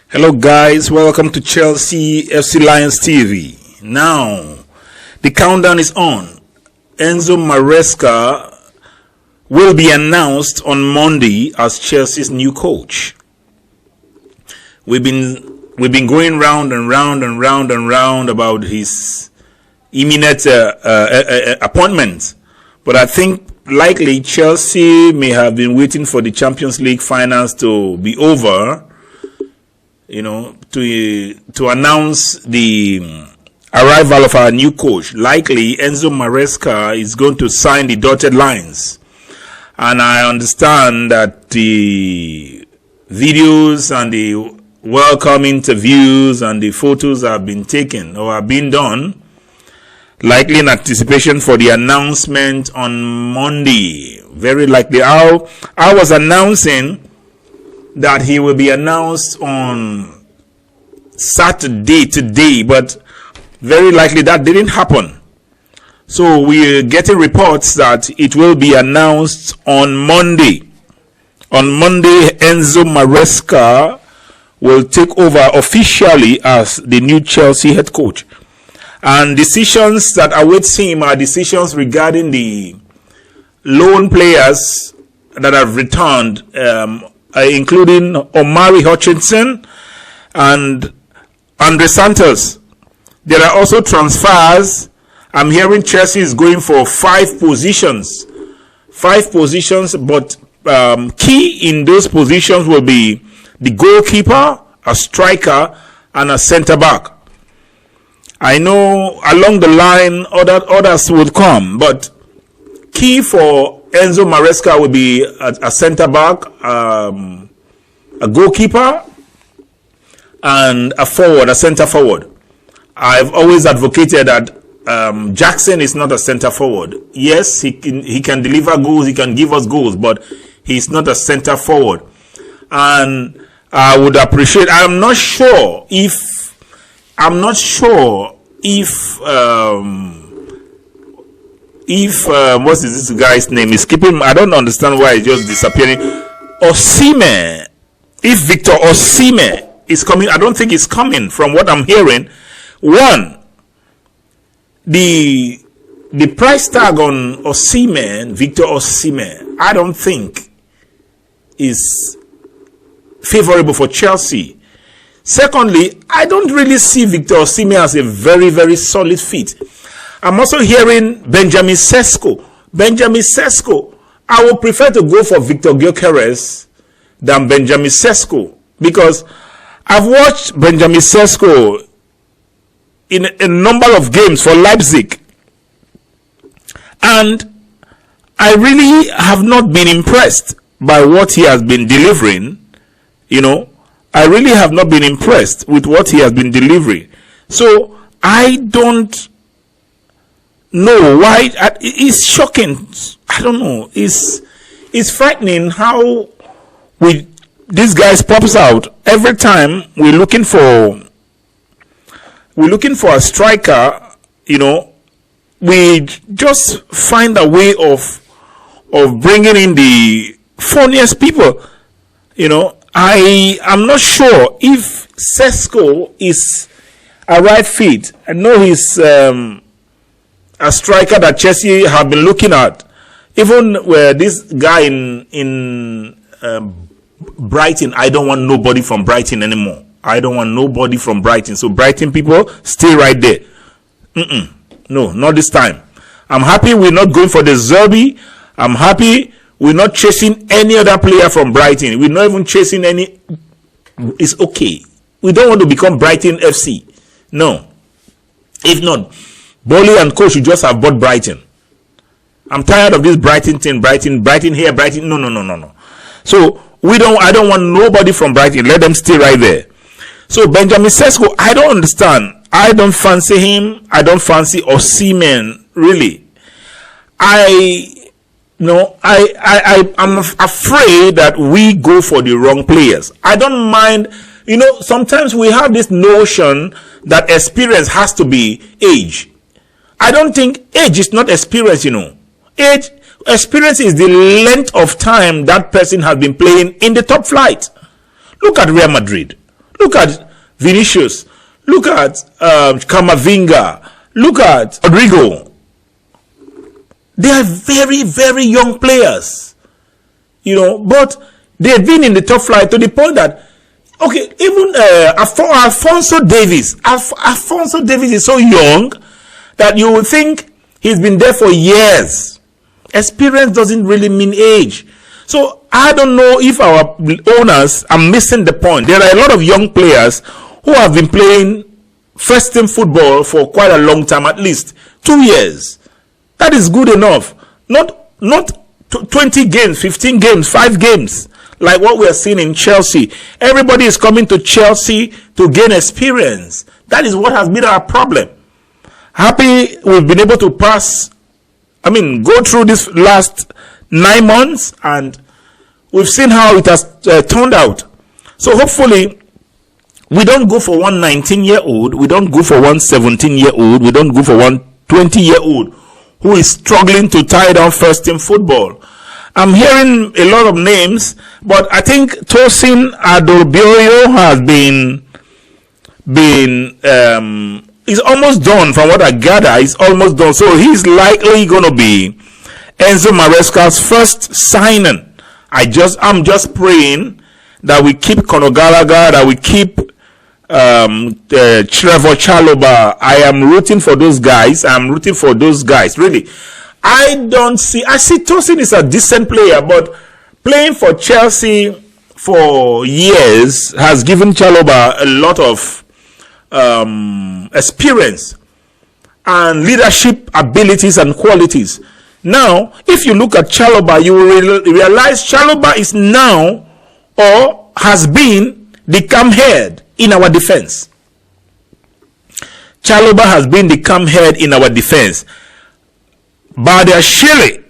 Hello guys, welcome to Chelsea FC Lions TV. Now, the countdown is on. ENZO MARESCA will be announced on Monday as Chelsea's new coach. We've been going round and round about his imminent appointment, but I think likely Chelsea may have been waiting for the Champions League finals to be over, to announce the arrival of our new coach. Likely ENZO MARESCA is going to sign the dotted lines, and I understand that the videos and the welcome interviews and the photos have been taken or have been done, likely in anticipation for the announcement on Monday. Very likely. I was announcing that he will be announced on Saturday today, but very likely that didn't happen. So we're getting reports that it will be announced on Monday. On Monday, ENZO MARESCA will take over officially as the new Chelsea head coach. And decisions that await him are decisions regarding the loan players that have returned, including Omari Hutchinson and Andre Santos. There are also transfers. I'm hearing Chelsea is going for 5 positions. 5 positions, but key in those positions will be the goalkeeper, a striker, and a centre-back. I know along the line others would come, but key for ENZO MARESCA will be a centre-back, a goalkeeper, and a centre-forward. I've always advocated that Jackson is not a centre-forward. Yes, he can deliver goals, he can give us goals, but he's not a centre-forward. And I would appreciate, I'm not sure if what is this guy's name? Is keeping, I don't understand why it's just disappearing. Osimhen. If Victor Osimhen is coming, I don't think he's coming from what I'm hearing. One, the price tag on Osimhen, Victor Osimhen, I don't think is favorable for Chelsea. Secondly, I don't really see Victor Osimhen as a very, very solid fit. I'm also hearing Benjamin Sesko. I would prefer to go for Victor Gyökeres than Benjamin Sesko, because I've watched Benjamin Sesko in a number of games for Leipzig, and I really have not been impressed by what he has been delivering. I really have not been impressed with what he has been delivering. So I don't know why. It's shocking. I don't know. It's frightening how these guys pops out every time we're looking for a striker. We just find a way of bringing in the funniest people. I am not sure if Sesko is a right fit. I know he's a striker that Chelsea have been looking at. Even where this guy in Brighton, I don't want nobody from Brighton anymore. I don't want nobody from Brighton. So Brighton people, stay right there. No, not this time. I'm happy we're not going for the Zerbi. I'm happy we're not chasing any other player from Brighton. We're not even chasing any. It's okay. We don't want to become Brighton FC. No. If not, Bolly and Co should just have bought Brighton. I'm tired of this Brighton thing. Brighton here, Brighton. No. So I don't want nobody from Brighton. Let them stay right there. So Benjamin Sesko, I don't understand. I don't fancy him. I don't fancy Osimhen, really. I'm afraid that we go for the wrong players. I don't mind. Sometimes we have this notion that experience has to be age. I don't think age is not experience, Experience is the length of time that person has been playing in the top flight. Look at Real Madrid. Look at Vinicius. Look at Camavinga. Look at Rodrigo. They are very, very young players, but they've been in the top flight to the point that, okay, even Alphonso Davies. Alphonso Davies is so young that you would think he's been there for years. Experience doesn't really mean age. So I don't know if our owners are missing the point. There are a lot of young players who have been playing first team football for quite a long time, at least 2 years. That is good enough. Not 20 games, 15 games, 5 games, like what we are seeing in Chelsea. Everybody is coming to Chelsea to gain experience. That is what has been our problem. Happy we've been able to go through this last 9 months, and we've seen how it has turned out. So hopefully we don't go for one 19-year-old, we don't go for one 17-year-old, we don't go for one 20-year-old who is struggling to tie down first team football. I'm hearing a lot of names, but I think Tosin Adorabioyo has is almost done. From what I gather, he's almost done. So he's likely going to be Enzo Maresca's first signing. I'm just praying that we keep Conor Gallagher, that we keep Trevor Chalobah. I am rooting for those guys. Really. I see Tosin is a decent player, but playing for Chelsea for years has given Chalobah a lot of experience and leadership abilities and qualities. Now, if you look at Chalobah, you will realize Chalobah is now, or has been, the cam head in our defense. Chalobah has been the cam head in our defense. Badiashile,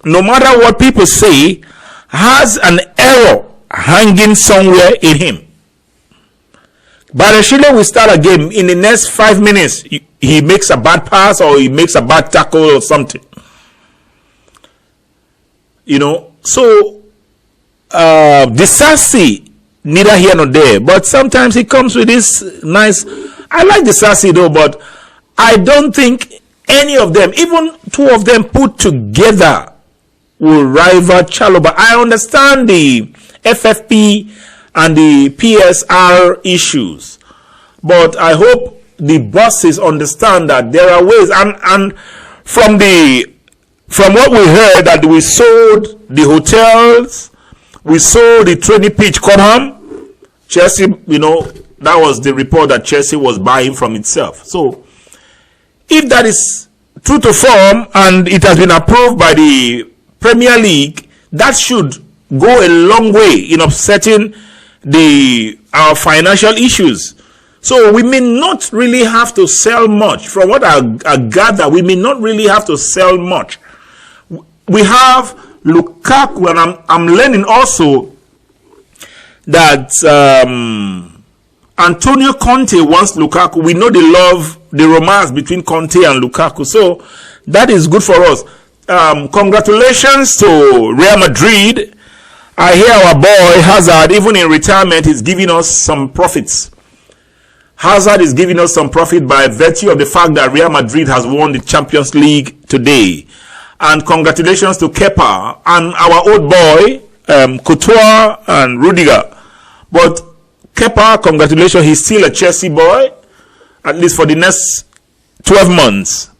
no matter what people say, has an error hanging somewhere in him. Badiashile will start a game, in the next 5 minutes he makes a bad pass or he makes a bad tackle or something. So Disasi, neither here nor there, but sometimes he comes with this nice. I like Disasi though, but I don't think any of them, even 2 of them put together, will rival Chalobah. I understand the FFP and the PSR issues, but I hope the bosses understand that there are ways. And from what we heard, that we sold the hotels, we sold the training pitch, Cobham. Chelsea, that was the report that Chelsea was buying from itself. So if that is true to form and it has been approved by the Premier League, that should go a long way in upsetting our financial issues. So we may not really have to sell much. From what I gather, we may not really have to sell much. We have Lukaku, and I'm learning also that Antonio Conte wants Lukaku. We know the romance between Conte and Lukaku. So that is good for us. Congratulations to Real Madrid. I hear our boy Hazard, even in retirement, is giving us some profits. Hazard is giving us some profit by virtue of the fact that Real Madrid has won the Champions League today. And congratulations to Kepa and our old boy, Couture and Rudiger. But Kepa, congratulations, he's still a Chelsea boy, at least for the next 12 months.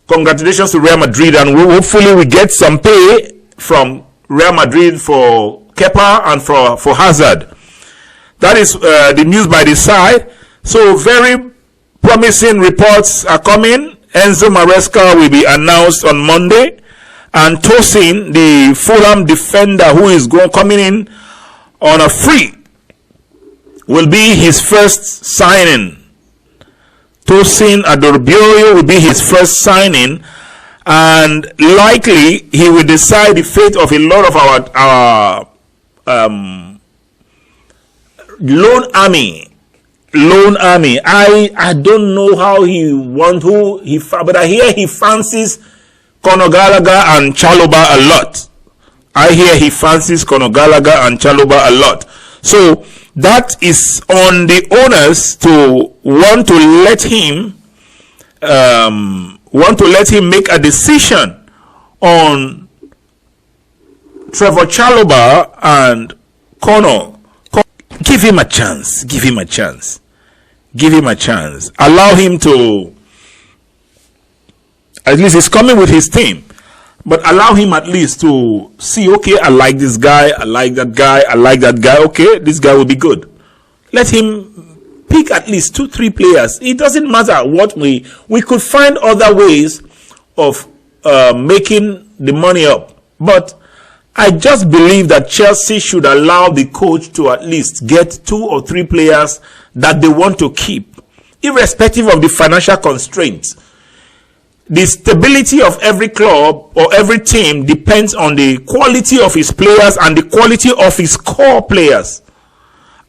Congratulations to Real Madrid, and hopefully we get some pay from Real Madrid for Kepa and for Hazard. That is the news by the side. So very promising reports are coming. Enzo Maresca will be announced on Monday, and Tosin, the Fulham defender who is coming in on a free, will be his first signing. Tosin Adorabioyo will be his first signing, and likely he will decide the fate of a lot of our loan army. I don't know how but I hear he fancies Conor Gallagher and Chalobah a lot. So that is on the owners to want to let him make a decision on Trevor Chalobah and Connor. Give him a chance. Give him a chance. Give him a chance. Allow him to, at least he's coming with his team, but allow him at least to see, okay, I like this guy, I like that guy, I like that guy, okay, this guy will be good. Let him pick at least 2-3 players. It doesn't matter what we could find other ways of making the money up. But I just believe that Chelsea should allow the coach to at least get 2 or 3 players that they want to keep, irrespective of the financial constraints. The stability of every club or every team depends on the quality of his players and the quality of his core players.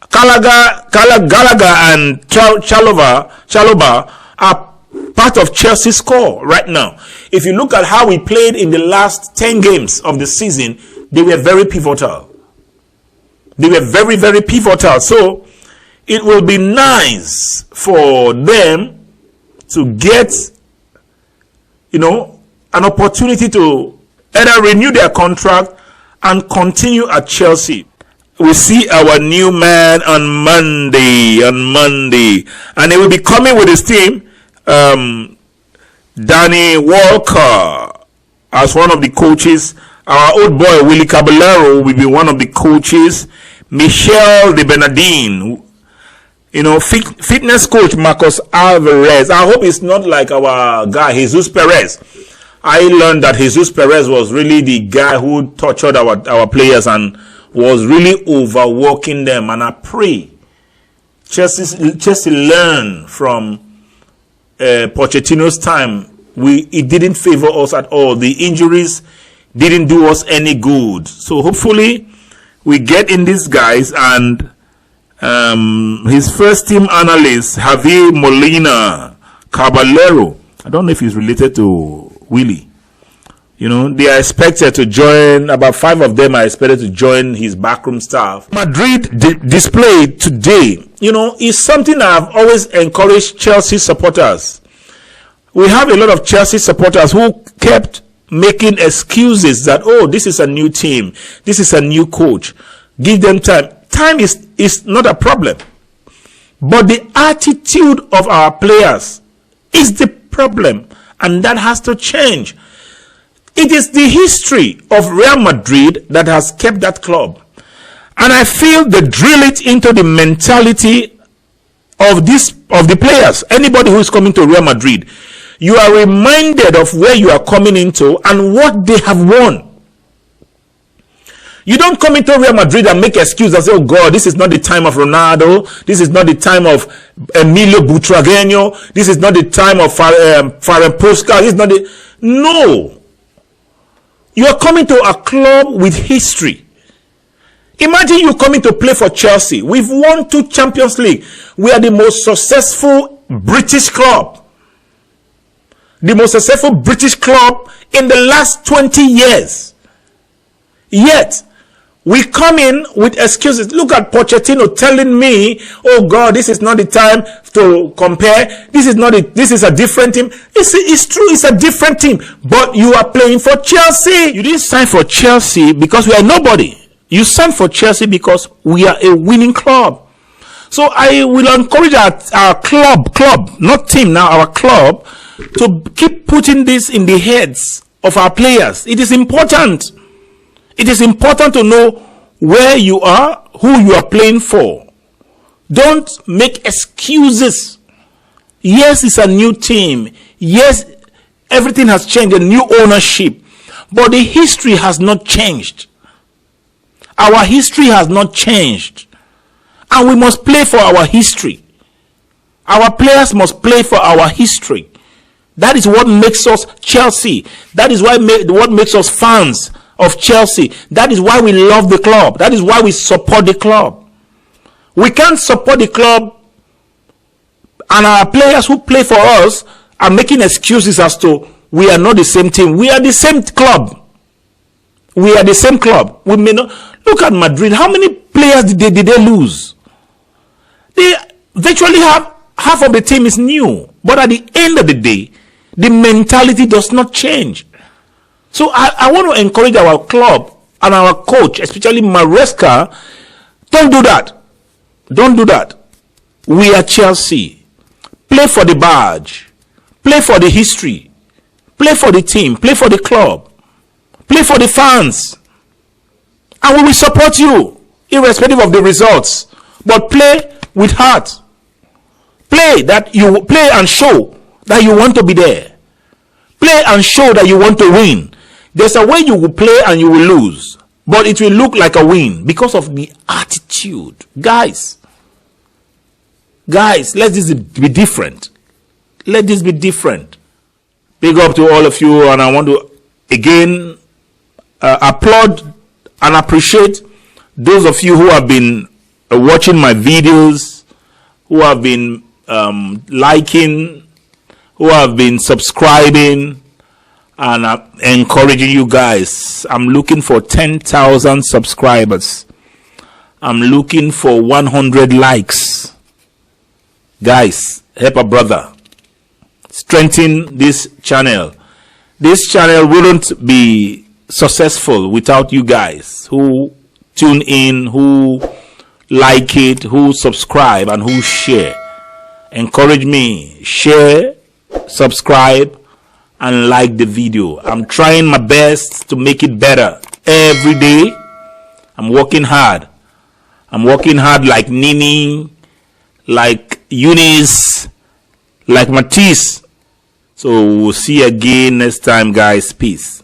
Gallagher and Chalobah are part of Chelsea's core right now. If you look at how we played in the last 10 games of the season, they were very pivotal. They were very, very pivotal. So it will be nice for them to get, an opportunity to either renew their contract and continue at Chelsea. We see our new man on Monday, and he will be coming with his team. Danny Walker as one of the coaches. Our old boy Willie Caballero will be one of the coaches. Michel de Bernardine, fitness coach Marcos Alvarez. I hope it's not like our guy Jesus Perez. I learned that Jesus Perez was really the guy who tortured our players and was really overworking them. And I pray Chelsea learn from Pochettino's time. It didn't favor us at all. The injuries didn't do us any good. So hopefully we get in these guys, and his first team analyst, Javier Molina Caballero, I don't know if he's related to Willie. They are expected to join, about 5 of them are expected to join his backroom staff. Madrid displayed today, is something I've always encouraged Chelsea supporters. We have a lot of Chelsea supporters who kept making excuses that, this is a new team, this is a new coach, give them time. Time is not a problem, but the attitude of our players is the problem, and that has to change. It is the history of Real Madrid that has kept that club, and I feel they drill it into the mentality of the players. Anybody who is coming to Real Madrid, you are reminded of where you are coming into and what they have won. You don't come into Real Madrid and make excuses and say, oh God, this is not the time of Ronaldo. This is not the time of Emilio Butragueño. This is not the time of Ferenc Puskás. This is not the... No. You are coming to a club with history. Imagine you coming to play for Chelsea. We've won 2 Champions League. We are the most successful British club. The most successful British club in the last 20 years. Yet, we come in with excuses. Look at Pochettino telling me, oh God, this is not the time to compare. This is a different team. It's true, it's a different team. But you are playing for Chelsea. You didn't sign for Chelsea because we are nobody. You signed for Chelsea because we are a winning club. So I will encourage our club, not team now, our club, to keep putting this in the heads of our players. It is important. It is important to know where you are, who you are playing for. Don't make excuses. Yes, it's a new team. Yes, everything has changed, a new ownership. But the history has not changed. Our history has not changed. And we must play for our history. Our players must play for our history. That is what makes us Chelsea. That is what makes us fans of Chelsea. That is why we love the club. That is why we support the club. We can't support the club and our players who play for us are making excuses as to we are not the same team. We are the same club. We are the same club. We may not look at Madrid. How many players did they lose? They virtually have half of the team is new. But at the end of the day, the mentality does not change. So I want to encourage our club and our coach, especially MARESCA, don't do that. Don't do that. We are Chelsea. Play for the badge. Play for the history. Play for the team. Play for the club. Play for the fans. And we will support you, irrespective of the results. But play with heart. Play that you play and show that you want to be there. Play and show that you want to win. There's a way you will play and you will lose, but it will look like a win because of the attitude. Guys, let this be different. Let this be different. Big up to all of you, and I want to again applaud and appreciate those of you who have been watching my videos, who have been liking, who have been subscribing, and I'm encouraging you guys. I'm looking for 10,000 subscribers. I'm looking for 100 likes. Guys, help a brother. Strengthen this channel. This channel wouldn't be successful without you guys who tune in, who like it, who subscribe, and who share. Encourage me. Share, subscribe, and like the video. I'm trying my best to make it better every day. I'm working hard. I'm working hard like Nini, like Eunice, like Matisse. So we'll see you again next time, guys. Peace.